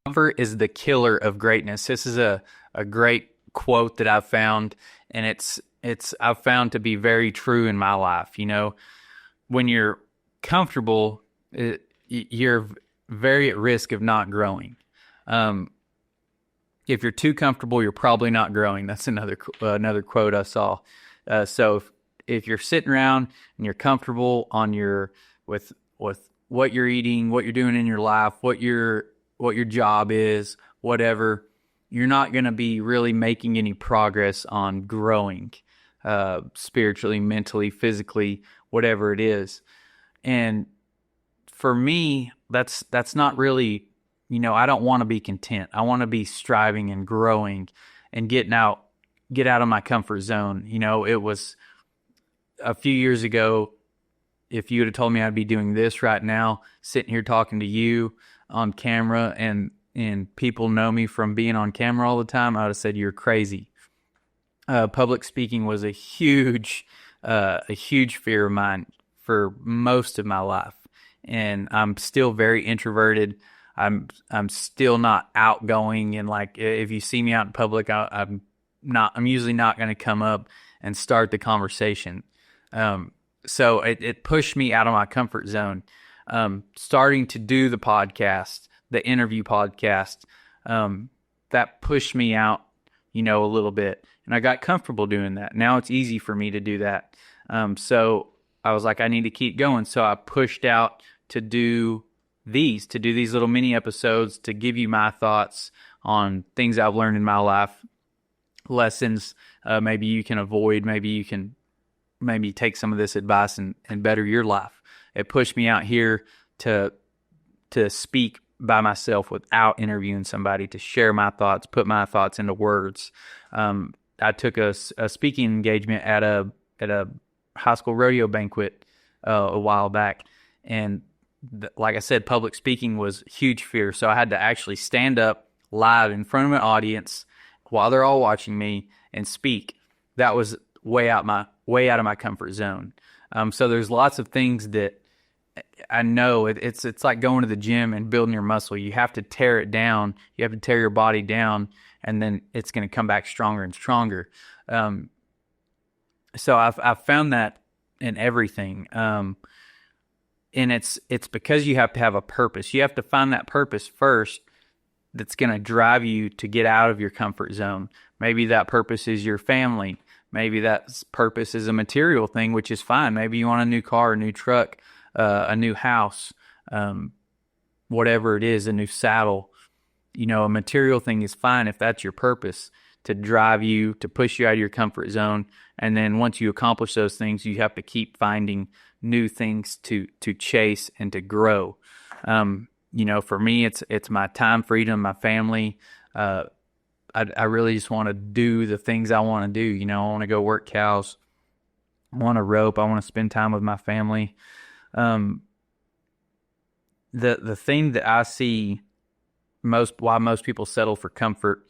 Comfort is the killer of greatness. This is a great quote that I've found, and it's I've found to be very true in my life. When you're comfortable, you're very at risk of not growing. Um, if you're too comfortable, you're probably not growing. That's another quote I saw. So if you're sitting around and you're comfortable with what you're eating, what you're doing in your life, what your job is, whatever, you're not going to be really making any progress on growing, spiritually, mentally, physically, whatever it is. And for me, that's not really, I don't want to be content. I want to be striving and growing and get out of my comfort zone. It was a few years ago, if you would have told me I'd be doing this right now, sitting here talking to you on camera, and people know me from being on camera all the time, I would have said you're crazy. Public speaking was a huge fear of mine for most of my life, and I'm still very introverted. I'm still not outgoing, and like if you see me out in public, I'm usually not going to come up and start the conversation. So it pushed me out of my comfort zone. Starting to do the podcast, the interview podcast, that pushed me out, a little bit. And I got comfortable doing that. Now it's easy for me to do that. So I was like, I need to keep going. So I pushed out to do these little mini episodes to give you my thoughts on things I've learned in my life, lessons maybe you can avoid, maybe you can take some of this advice and better your life. It pushed me out here to speak by myself without interviewing somebody, to share my thoughts, put my thoughts into words. I took a speaking engagement at a high school rodeo banquet a while back, and like I said, public speaking was a huge fear. So I had to actually stand up live in front of an audience while they're all watching me and speak. That was way out of my comfort zone. So there's lots of things that I know it's like going to the gym and building your muscle. You have to tear it down. You have to tear your body down, and then it's going to come back stronger and stronger. So I've found that in everything. And it's because you have to have a purpose. You have to find that purpose first that's going to drive you to get out of your comfort zone. Maybe that purpose is your family. Maybe that purpose is a material thing, which is fine. Maybe you want a new car, a new truck, a new house, whatever it is, a new saddle. A material thing is fine if that's your purpose, to drive you, to push you out of your comfort zone. And then once you accomplish those things, you have to keep finding new things to chase and to grow. For me, it's my time freedom, my family. I really just want to do the things I want to do. I want to go work cows. I want to rope. I want to spend time with my family. The thing that I see why most people settle for comfort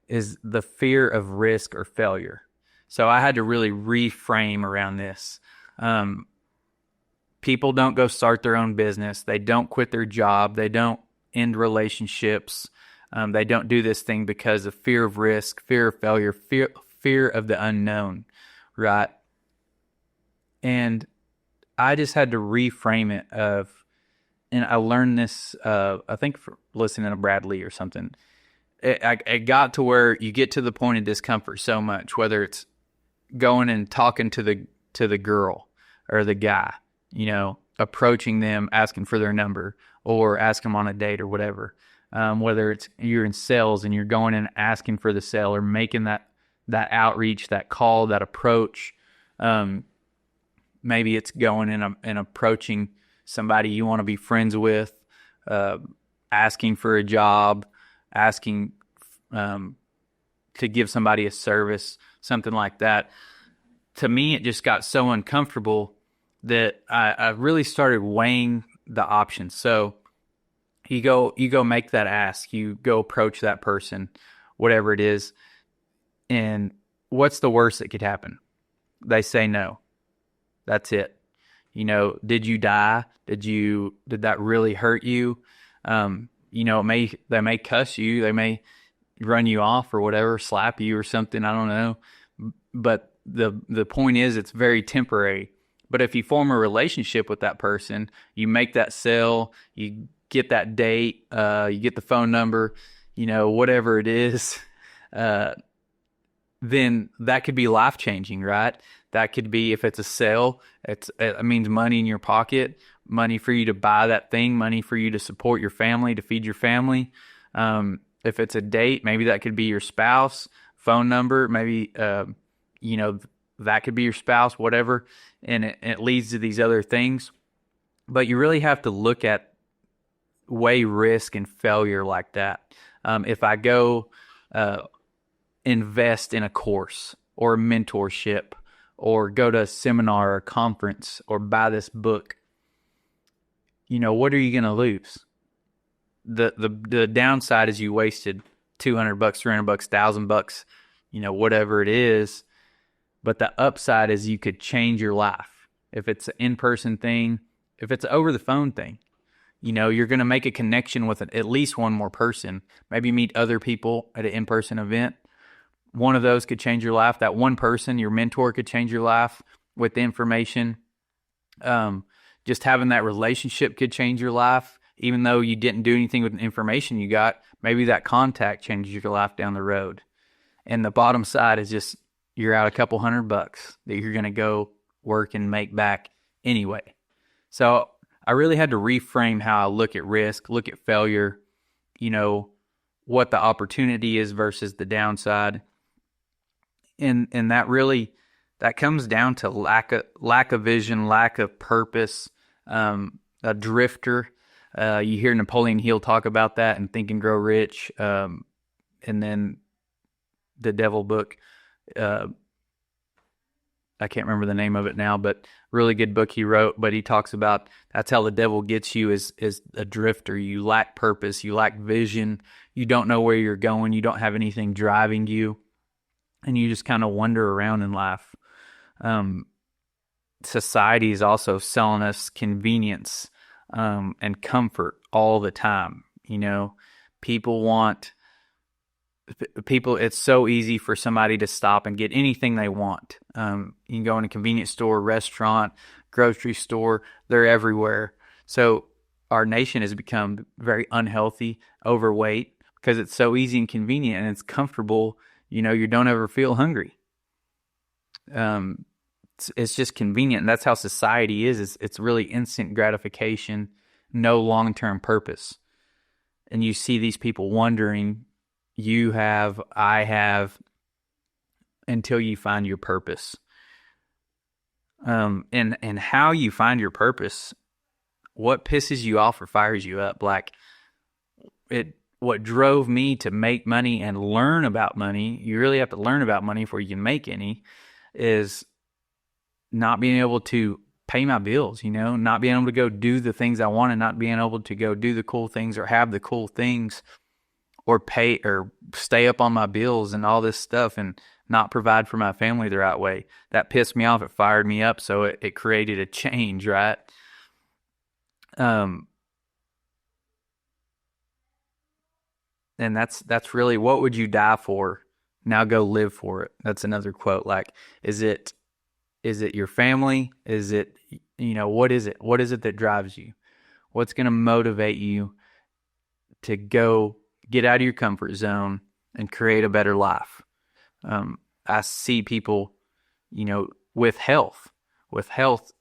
is the fear of risk or failure. So I had to really reframe around this. People don't go start their own business. They don't quit their job. They don't end relationships. They don't do this thing because of fear of risk, fear of failure, fear of the unknown, right? And I just had to reframe it and I learned this, I think for listening to Brad Lee or something. It got to where you get to the point of discomfort so much, whether it's going and talking to the girl or the guy, approaching them, asking for their number, or asking them on a date or whatever. Whether it's you're in sales and you're going and asking for the sale, or making that outreach, that call, that approach. Maybe it's going and approaching somebody you want to be friends with, asking for a job, asking to give somebody a service, something like that. To me, it just got so uncomfortable that I really started weighing the options. So you go make that ask, you go approach that person, whatever it is, and what's the worst that could happen? They say no. That's it. Did you die? Did that really hurt you? they may cuss you, they may run you off or whatever, slap you or something, I don't know. But the point is, it's very temporary. But if you form a relationship with that person, you make that sale, you get that date, you get the phone number, whatever it is, then that could be life changing, right? That could be, if it's a sale, it means money in your pocket, money for you to buy that thing, money for you to support your family, to feed your family. If it's a date, maybe that could be your spouse, phone number, maybe, that could be your spouse, whatever. And it leads to these other things. But you really have to weigh risk and failure like that. If I go invest in a course or a mentorship or go to a seminar or a conference or buy this book, what are you going to lose? The downside is you wasted $200, $300, $1,000, whatever it is. But the upside is you could change your life. If it's an in-person thing, if it's an over-the-phone thing, you're going to make a connection with at least one more person. Maybe meet other people at an in-person event. One of those could change your life. That one person, your mentor, could change your life with the information. Just having that relationship could change your life. Even though you didn't do anything with the information you got, maybe that contact changes your life down the road. And the bottom side is just, you're out a couple $100 that you're going to go work and make back anyway. So I really had to reframe how I look at risk, look at failure, what the opportunity is versus the downside. And that comes down to lack of vision, lack of purpose, a drifter. You hear Napoleon Hill talk about that in Think and Grow Rich. And then the Devil book, I can't remember the name of it now, but really good book he wrote. But he talks about that's how the devil gets you is a drifter. You lack purpose, you lack vision, you don't know where you're going, you don't have anything driving you, and you just kind of wander around in life. Society is also selling us convenience and comfort all the time. It's so easy for somebody to stop and get anything they want. You can go in a convenience store, restaurant, grocery store, they're everywhere. So our nation has become very unhealthy, overweight, because it's so easy and convenient and it's comfortable. You don't ever feel hungry. It's just convenient. And that's how society is. It's really instant gratification, no long-term purpose. And you see these people wondering, I have, until you find your purpose. And how you find your purpose, what pisses you off or fires you up, what drove me to make money and learn about money, you really have to learn about money before you can make any, is not being able to pay my bills, not being able to go do the things I want and not being able to go do the cool things or have the cool things or pay or stay up on my bills and all this stuff and not provide for my family the right way. That pissed me off. It fired me up. So it created a change, right? And that's really, what would you die for? Now go live for it. That's another quote. Is it your family? Is it, what is it? What is it that drives you? What's going to motivate you to go get out of your comfort zone and create a better life? I see people, with health, they're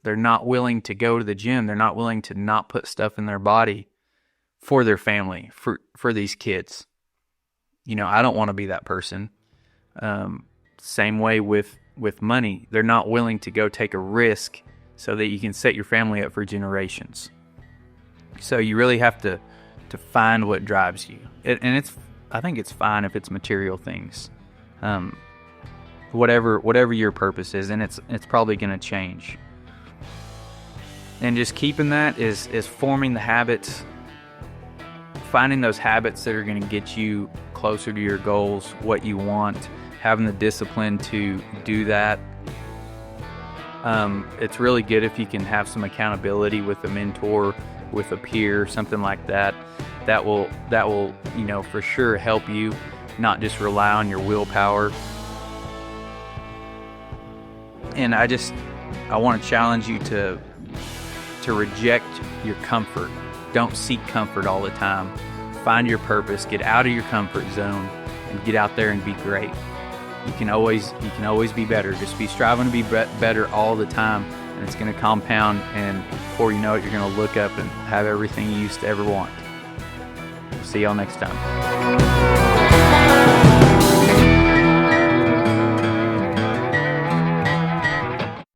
not willing to go to the gym. They're not willing to not put stuff in their body for their family, for these kids. I don't want to be that person. Same way with money. They're not willing to go take a risk so that you can set your family up for generations. So you really have to find what drives you. I think it's fine if it's material things. Whatever your purpose is, and it's probably going to change. And just keeping that is forming the habits, finding those habits that are going to get you closer to your goals, what you want, having the discipline to do that. It's really good if you can have some accountability with a mentor with a peer, something like that. That will for sure help you not just rely on your willpower. And I want to challenge you to reject your comfort. Don't seek comfort all the time. Find your purpose, get out of your comfort zone, and get out there and be great. You can always be better. Just be striving to be better all the time, and it's going to compound, and before you know it, you're going to look up and have everything you used to ever want. See y'all next time.